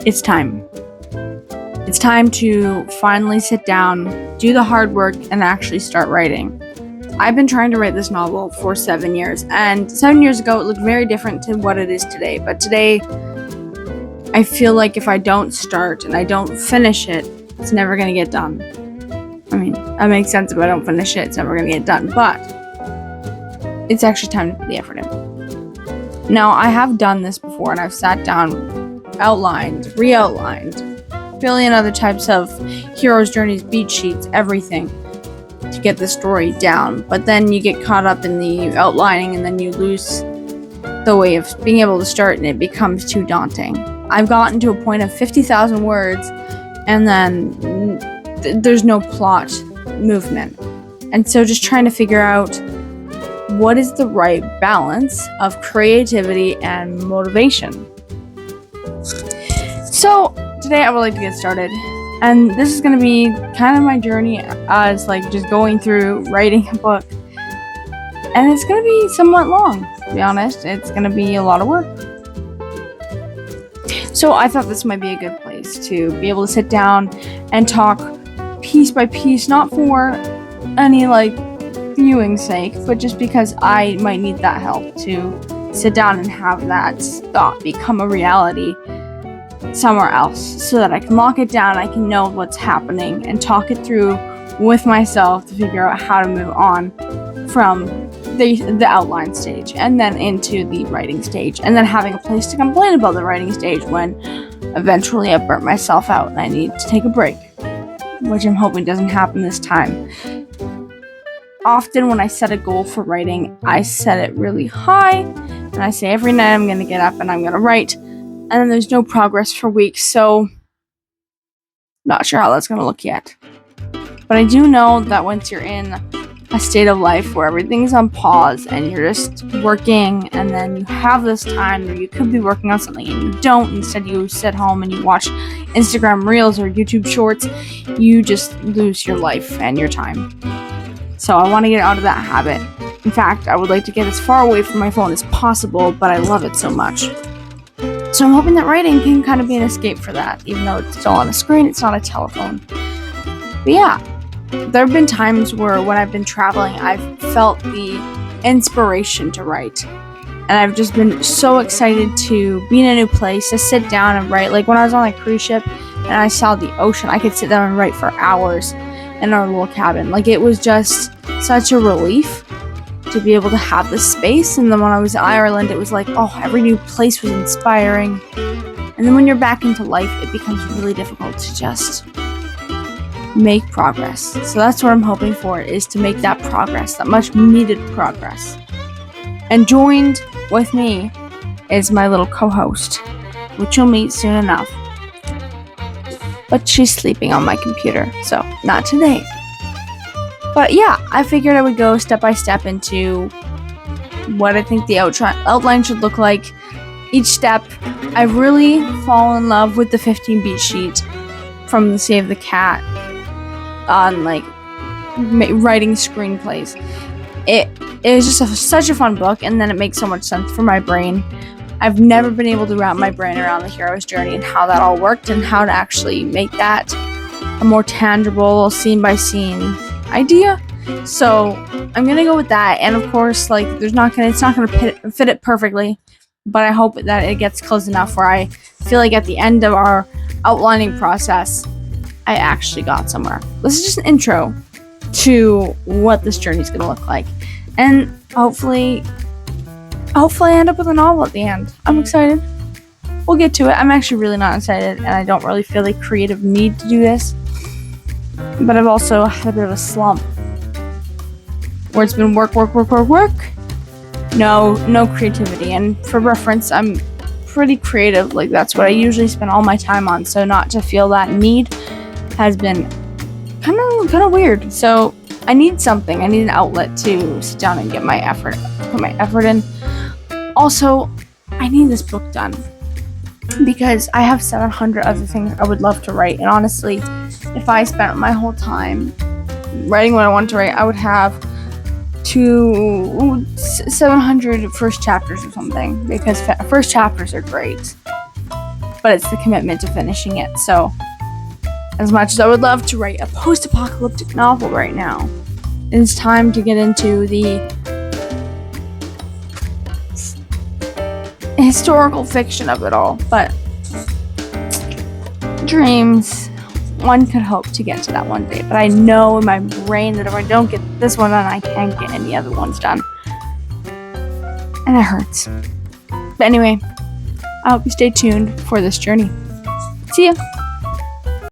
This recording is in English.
it's time. It's time to finally sit down, do the hard work, and actually start writing. I've been trying to write this novel for 7 years, and 7 years ago it looked very different to what it is today. But today, I feel like if I don't start and I don't finish it, it's never going to get done. I mean, that makes sense. If I don't finish it, it's never going to get done. But it's actually time to put the effort in. Now, I have done this before, and I've sat down, outlined, re-outlined, billion other types of hero's journeys, beat sheets, everything to get the story down. But then you get caught up in the outlining, and then you lose the way of being able to start, and it becomes too daunting. I've gotten to a point of 50,000 words, and then there's no plot movement. And so just trying to figure out what is the right balance of creativity and motivation. So today I would like to get started, and this is going to be kind of my journey as just going through writing a book, and it's going to be somewhat long, to be honest. It's going to be a lot of work. So I thought this might be a good place to be able to sit down and talk piece by piece, not for any viewing's sake, but just because I might need that help to sit down and have that thought become a reality somewhere else, so that I can lock it down, I can know what's happening and talk it through with myself to figure out how to move on from the outline stage and then into the writing stage, and then having a place to complain about the writing stage when eventually I burnt myself out and I need to take a break, which I'm hoping doesn't happen this time. Often when I set a goal for writing, I set it really high, and I say every night I'm going to get up and I'm going to write, and then there's no progress for weeks, so not sure how that's going to look yet. But I do know that once you're in a state of life where everything's on pause and you're just working, and then you have this time where you could be working on something and you don't, instead you sit home and you watch Instagram Reels or YouTube Shorts, you just lose your life and your time. So I want to get out of that habit. In fact, I would like to get as far away from my phone as possible, but I love it so much. So I'm hoping that writing can kind of be an escape for that, even though it's still on a screen, it's not a telephone. But yeah, there have been times where when I've been traveling, I've felt the inspiration to write. And I've just been so excited to be in a new place, to sit down and write. Like when I was on a cruise ship and I saw the ocean, I could sit down and write for hours in our little cabin. It was just such a relief to be able to have this space. And then when I was in Ireland, it was every new place was inspiring. And then when you're back into life, it becomes really difficult to just make progress. So that's what I'm hoping for, is to make that progress, that much needed progress. And joined with me is my little co-host, which you'll meet soon enough. But she's sleeping on my computer, so not today. But yeah, I figured I would go step by step into what I think the outline should look like. Each step, I've really fallen in love with the 15 beat sheet from the Save the Cat on writing screenplays. It is just such a fun book, and then it makes so much sense for my brain. I've never been able to wrap my brain around the hero's journey and how that all worked, and how to actually make that a more tangible, scene by scene idea. So I'm gonna go with that, and of course, it's not gonna fit it perfectly, but I hope that it gets close enough where I feel like at the end of our outlining process, I actually got somewhere. This is just an intro to what this journey is gonna look like, and hopefully I end up with a novel at the end. I'm excited. We'll get to it. I'm actually really not excited, and I don't really feel the creative need to do this. But I've also had a bit of a slump where it's been work. No creativity. And for reference, I'm pretty creative. That's what I usually spend all my time on. So not to feel that need has been kind of weird. So I need something. I need an outlet to sit down and put my effort in. Also, I need this book done, because I have 700 other things I would love to write, and honestly, if I spent my whole time writing what I want to write, I would have 700 first chapters or something, because first chapters are great. but it's the commitment to finishing it. So, as much as I would love to write a post-apocalyptic novel right now, it's time to get into the historical fiction of it all. But dreams, one could hope to get to that one day. But I know in my brain that if I don't get this one done, I can't get any other ones done. And it hurts. But anyway, I hope you stay tuned for this journey. See ya!